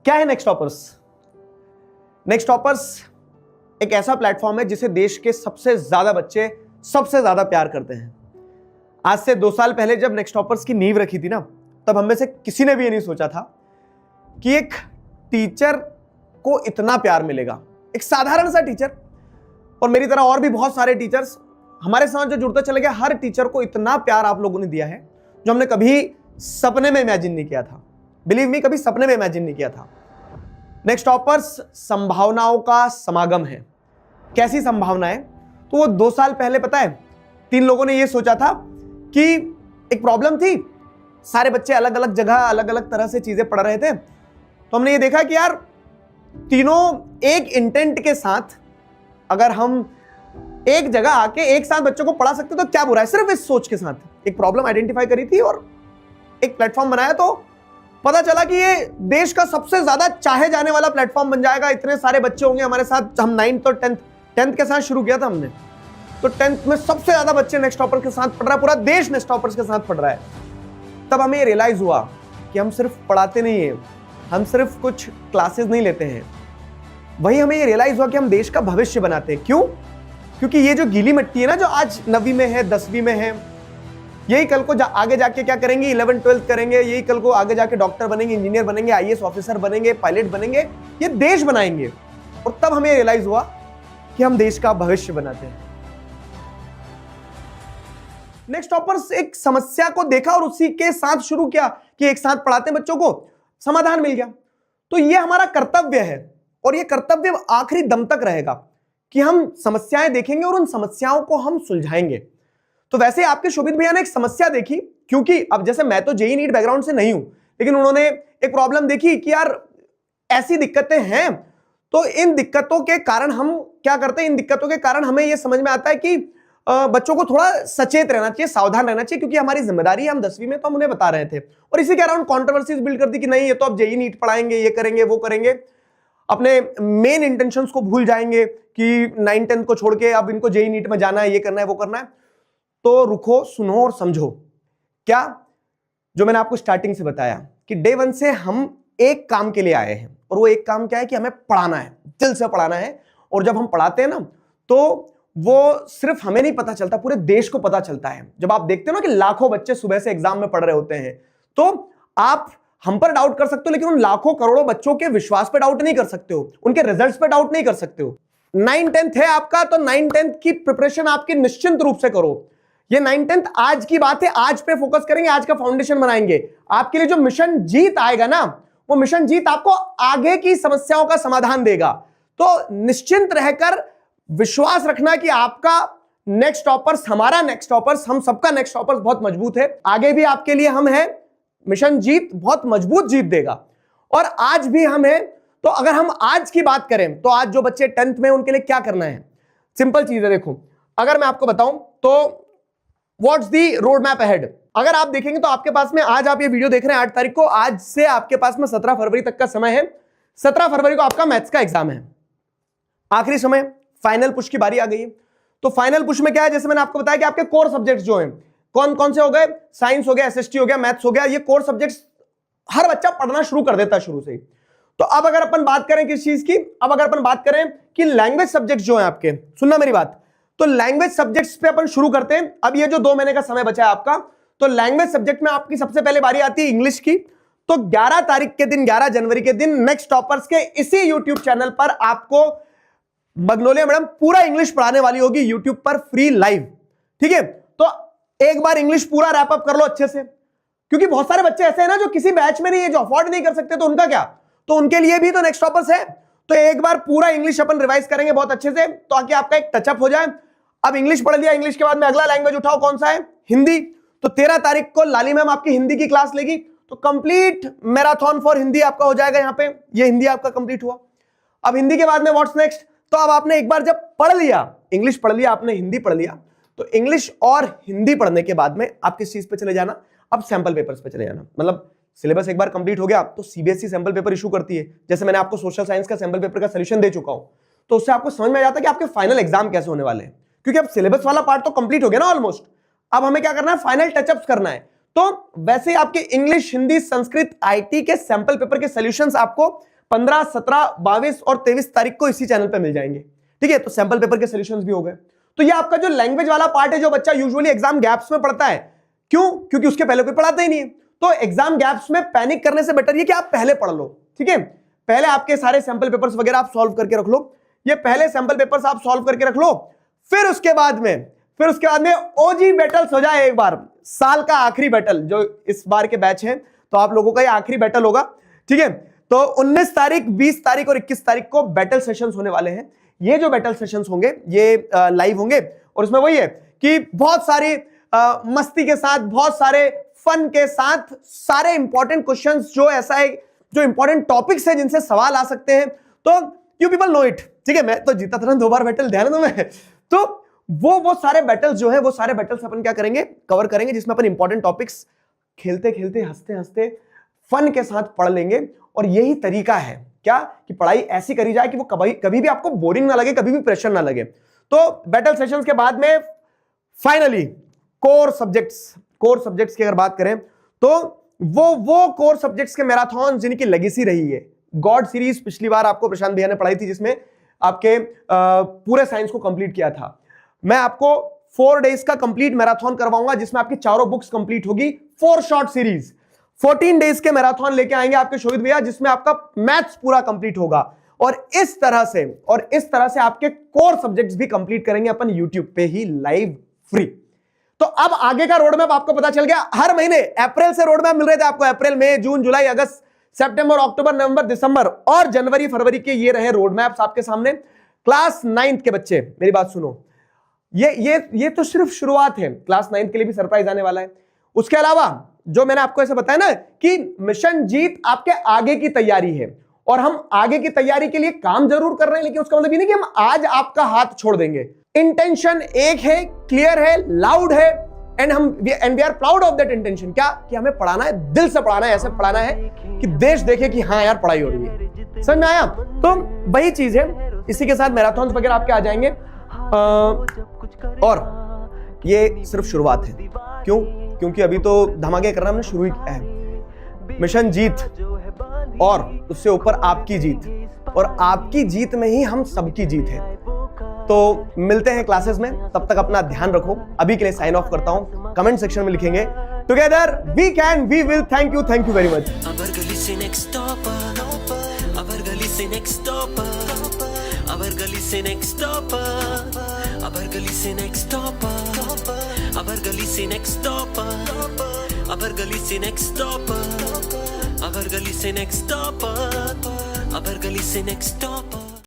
क्या है next toppers? Next toppers एक ऐसा प्लेटफॉर्म है जिसे देश के सबसे ज्यादा बच्चे सबसे ज्यादा प्यार करते हैं। आज से 2 साल पहले जब नेक्स्ट टॉपर्स की नींव रखी थी ना, तब हम में से किसी ने भी ये नहीं सोचा था कि एक टीचर को इतना प्यार मिलेगा। एक साधारण सा टीचर, और मेरी तरह और भी बहुत सारे टीचर्स हमारे साथ जो जुड़ते चले गए, हर टीचर को इतना प्यार आप लोगों ने दिया है जो हमने कभी सपने में इमेजिन नहीं किया था। बिलीव मी, कभी सपने में इमेजिन नहीं किया था। नेक्स्ट टॉपर्स संभावनाओं का समागम है। कैसी संभावनाएं? तो वो 2 साल पहले पता है 3 लोगों ने ये सोचा था कि एक प्रॉब्लम थी, सारे बच्चे अलग अलग जगह अलग अलग तरह से चीजें पढ़ रहे थे। तो हमने ये देखा कि यार तीनों एक इंटेंट के साथ अगर हम एक जगह आके एक साथ बच्चों को पढ़ा सकते तो क्या बुरा है। सिर्फ इस सोच के साथ एक प्रॉब्लम आइडेंटिफाई करी थी और एक प्लेटफॉर्म बनाया, तो पता चला कि ये देश का सबसे ज्यादा चाहे जाने वाला प्लेटफॉर्म बन जाएगा। इतने सारे बच्चे होंगे हमारे साथ। हम 9th और 10th के साथ शुरू किया था हमने, तो 10th में सबसे ज्यादा बच्चे नेक्स्ट टॉपर के साथ पढ़ रहा है, पूरा देश नेक्स्ट टॉपर्स के साथ पढ़ रहा है। तब हमें ये रियलाइज हुआ कि हम सिर्फ पढ़ाते नहीं है, हम सिर्फ कुछ क्लासेस नहीं लेते हैं, वही हमें ये रियलाइज हुआ कि हम देश का भविष्य बनाते हैं। क्यों? क्योंकि ये जो गीली मिट्टी है ना, जो आज 9वीं में है, 10वीं में है, यही कल को आगे जाके क्या करेंगे, 11th 12th करेंगे, यही कल को आगे जाके डॉक्टर बनेंगे, इंजीनियर बनेंगे, IAS ऑफिसर बनेंगे, पायलट बनेंगे, ये देश बनाएंगे। और तब हमें रियलाइज हुआ कि हम देश का भविष्य बनाते हैं। नेक्स्ट टॉपर्स एक समस्या को देखा और उसी के साथ शुरू किया कि एक साथ पढ़ाते हैं बच्चों को, समाधान मिल गया। तो ये हमारा कर्तव्य है और ये कर्तव्य आखिरी दम तक रहेगा कि हम समस्याएं देखेंगे और उन समस्याओं को हम सुलझाएंगे। तो वैसे आपके शोभित भैया ने एक समस्या देखी, क्योंकि अब जैसे मैं तो जेईई नीट बैकग्राउंड से नहीं हूं, लेकिन उन्होंने एक प्रॉब्लम देखी कि यार ऐसी दिक्कतें हैं, तो इन दिक्कतों के कारण हम क्या करते हैं, इन दिक्कतों के कारण हमें यह समझ में आता है कि बच्चों को थोड़ा सचेत रहना चाहिए, सावधान रहना चाहिए, क्योंकि हमारी जिम्मेदारी है। हम 10वीं में तो हम उन्हें बता रहे थे और इसी के अराउंड कॉन्ट्रोवर्सीज बिल्ड कर दी कि नहीं ये तो अब जेईई नीट पढ़ाएंगे, ये करेंगे, वो करेंगे, अपने मेन इंटेंशंस को भूल जाएंगे कि 9th 10th को छोड़ के अब इनको जेईई नीट में जाना है, ये करना है, वो करना है। तो रुको, सुनो और समझो क्या जो मैंने आपको स्टार्टिंग से बताया कि डे 1 से हम एक काम के लिए आए हैं, और वो एक काम क्या है कि हमें पढ़ाना है, दिल से पढ़ाना है। और जब हम पढ़ाते हैं ना, तो वो सिर्फ हमें नहीं पता चलता, पूरे देश को पता चलता है। जब आप देखते हो ना कि लाखों बच्चे सुबह से एग्जाम में पढ़ रहे होते हैं, तो आप हम पर डाउट कर सकते हो, लेकिन उन लाखों करोड़ों बच्चों के विश्वास पे डाउट नहीं कर सकते हो, उनके रिजल्ट्स पे डाउट नहीं कर सकते हो। 9th 10th है आपका, तो 9th 10th की प्रिपरेशन आपकी निश्चिंत रूप से करो। ये 9th 10th आज की बात है, आज पे फोकस करेंगे, आज का फाउंडेशन बनाएंगे। आपके लिए जो मिशन जीत आएगा ना, वो मिशन जीत आपको आगे की समस्याओं का समाधान देगा। तो निश्चिंत रहकर विश्वास रखना कि आपका नेक्स्ट टॉपर्स, हमारा नेक्स्ट टॉपर्स, हम सबका नेक्स्ट टॉपर्स बहुत मजबूत है। आगे भी आपके लिए हम हैं, मिशन जीत बहुत मजबूत जीत देगा। और आज भी हम हैं, तो अगर हम आज की बात करें तो आज जो बच्चे 10th में उनके लिए क्या करना है, सिंपल चीज है। देखो, अगर मैं आपको बताऊं तो what's the road map ahead, अगर आप देखेंगे तो आपके पास में, आज आप ये वीडियो देख रहे हैं 8 तारीख को, आज से आपके पास में 17 फरवरी तक का समय है। 17 फरवरी को आपका मैथ्स का एग्जाम है, आखिरी समय, फाइनल पुश की बारी आ गई है। तो फाइनल पुश में क्या है, जैसे मैंने आपको बताया कि आपके कोर सब्जेक्ट्स जो हैं कौन कौन से हो गए, साइंस हो गया, SST हो गया, मैथ्स हो गया, ये कोर सब्जेक्ट्स हर बच्चा पढ़ना शुरू कर देता है शुरू से ही। तो अब अगर अपन बात करें किस चीज की, अब अगर अपन बात करें कि लैंग्वेज सब्जेक्ट्स जो हैं आपके, सुनना मेरी बात, तो लैंग्वेज सब्जेक्ट्स पे अपन शुरू करते हैं। अब ये जो 2 महीने का समय बचा है आपका, तो लैंग्वेज सब्जेक्ट में आपकी सबसे पहले बारी आती है इंग्लिश की। तो 11 तारीख के दिन, 11 जनवरी के दिन नेक्स्ट टॉपर्स के इसी यूट्यूब चैनल पर आपको बगनोलिया मैडम पूरा इंग्लिश पढ़ाने वाली होगी, यूट्यूब पर फ्री लाइव। ठीक है, तो एक बार इंग्लिश पूरा रैप अप कर लो अच्छे से, क्योंकि बहुत सारे बच्चे ऐसे हैं ना जो किसी बैच में नहीं है, जो अफोर्ड नहीं कर सकते, तो उनका क्या, तो उनके लिए भी तो नेक्स्ट टॉपर्स है। तो एक बार पूरा इंग्लिश अपन रिवाइज करेंगे बहुत अच्छे से, ताकि आपका एक टचअप हो जाए। अब इंग्लिश पढ़ लिया, इंग्लिश के बाद में अगला लैंग्वेज उठाओ, कौन सा है, हिंदी। तो 13 तारीख को लाली मैम आपकी हिंदी की क्लास लेगी, तो कंप्लीट मैराथन फॉर हिंदी आपका हो जाएगा। यहाँ पे ये हिंदी आपका कंप्लीट हुआ। अब हिंदी के बाद में व्हाट्स नेक्स्ट, तो अब आपने एक बार जब पढ़ लिया, इंग्लिश पढ़ लिया आपने, हिंदी पढ़ लिया, तो इंग्लिश और हिंदी पढ़ने के बाद में आप किस चीज पे चले जाना, अब सैंपल पेपर्स पे चले जाना। मतलब सिलेबस एक बार कंप्लीट हो गया तो सीबीएसई सैंपल पेपर इशू करती है। जैसे मैंने आपको सोशल साइंस का सैंपल पेपर का सॉल्यूशन दे चुका हूं, तो उससे आपको समझ में आ जाता है कि आपके फाइनल एग्जाम कैसे होने वाले हैं, क्योंकि अब सिलेबस वाला पार्ट तो कंप्लीट हो गया ना ऑलमोस्ट। अब हमें क्या करना है, फाइनल टचअप्स करना है। तो वैसे आपके इंग्लिश, हिंदी, संस्कृत, आईटी के सैंपल पेपर के सॉल्यूशंस आपको 15, 17, 22 और 23 तारीख को इसी चैनल पे मिल जाएंगे। ठीक है, तो सैंपल पेपर के सॉल्यूशंस भी हो गए। तो ये आपका जो लैंग्वेज वाला पार्ट है, जो बच्चा यूजुअली एग्जाम गैप्स में पढ़ता है, क्यों? क्योंकि उसके पहले कोई पढ़ाता ही नहीं है। तो एग्जाम गैप्स में पैनिक करने से बेटर ये कि आप पहले पढ़ लो। ठीक है, पहले आपके सारे सैंपल पेपर्स वगैरह आप सॉल्व करके रख लो। ये पहले सैंपल पेपर्स आप सॉल्व करके रख लो, फिर उसके बाद में ओजी बैटल्स हो जाए। एक बार साल का आखिरी बैटल जो इस बार के बैच है, तो आप लोगों का ये आखिरी बैटल होगा। ठीक है, तो 19 तारीख, 20 तारीख और 21 तारीख को बैटल सेशंस होने वाले हैं। ये जो बैटल सेशंस होंगे ये लाइव होंगे, और उसमें वही है कि बहुत सारी मस्ती के साथ, बहुत सारे फन के साथ, सारे इंपॉर्टेंट क्वेश्चंस जो ऐसा है, जो इंपॉर्टेंट टॉपिक्स है जिनसे सवाल आ सकते हैं, तो यू पीपल नो इट। ठीक है, मैं तो जीता था ना 2 बार बैटल, ध्यान दो। मैं तो वो सारे बैटल्स जो है, वो सारे बैटल्स अपन क्या करेंगे, कवर करेंगे, जिसमें अपन इंपॉर्टेंट टॉपिक्स खेलते खेलते, हंसते हंसते, फन के साथ पढ़ लेंगे। और यही तरीका है क्या, कि पढ़ाई ऐसी करी जाए कि वो कभी भी आपको बोरिंग ना लगे, कभी भी प्रेशर ना लगे। तो बैटल सेशंस के बाद में फाइनली कोर सब्जेक्ट्स की अगर बात करें, तो वो कोर सब्जेक्ट्स के मैराथन जिनकी लेगेसी रही है। गॉड सीरीज पिछली बार आपको प्रशांत भैया ने पढ़ाई थी, जिसमें आपके पूरे साइंस को कंप्लीट किया था। मैं आपको 4 डेज का कंप्लीट मैराथन करवाऊंगा, जिसमें आपकी चारों बुक्स कंप्लीट होगी। 4 शॉर्ट सीरीज 14 डेज के मैराथन लेके आएंगे आपके शोभित भैया, जिसमें आपका मैथ्स पूरा कंप्लीट होगा। और इस तरह से आपके कोर सब्जेक्ट्स भी कंप्लीट करेंगे अपन यूट्यूब पे ही लाइव फ्री। तो अब आगे का रोड मैप आपको पता चल गया। हर महीने अप्रैल से रोड मैप मिल रहे थे आपको, अप्रैल, मई, जून, जुलाई, अगस्त, सितंबर, अक्टूबर, नवंबर, दिसंबर और जनवरी, फरवरी के ये रहे रोड मैप्स आपके सामने। क्लास 9th के बच्चे मेरी बात सुनो, ये तो सिर्फ शुरुआत है। क्लास 9th के लिए भी सरप्राइज आने वाला है। उसके अलावा जो मैंने आपको ऐसे बताया ना कि मिशन जीत आपके आगे की तैयारी है, और हम आगे की तैयारी के लिए काम जरूर कर रहे हैं, लेकिन उसका मतलब ये नहीं कि हम आज आपका हाथ छोड़ देंगे। इंटेंशन एक है, क्लियर है, लाउड है, and we are proud of that intention. क्या कि हमें पढ़ाना है, दिल से पढ़ाना है, ऐसे पढ़ाना है कि देश देखे कि हाँ यार पढ़ाई हो रही है। समझ में आया? तो वही चीज है। इसी के साथ मैराथन वगैरह आपके आ जाएंगे, और ये सिर्फ शुरुआत है। क्यों? क्योंकि अभी तो धमाके करना हमने शुरू ही किया है। मिशन जीत और उससे ऊपर आपकी जीत, और आपकी जीत में ही हम सबकी जीत है। तो मिलते हैं क्लासेस में, तब तक अपना ध्यान रखो। अभी के लिए साइन ऑफ करता हूं। कमेंट सेक्शन में लिखेंगे together we can, we will. Thank you very much. Our gully se next stopper. Our gully se next stopper. Our gully se next stopper. Our gully se next stopper. Our gully se next stopper. Our gully se next stopper. Our gully se next stopper. Our gully se next stopper.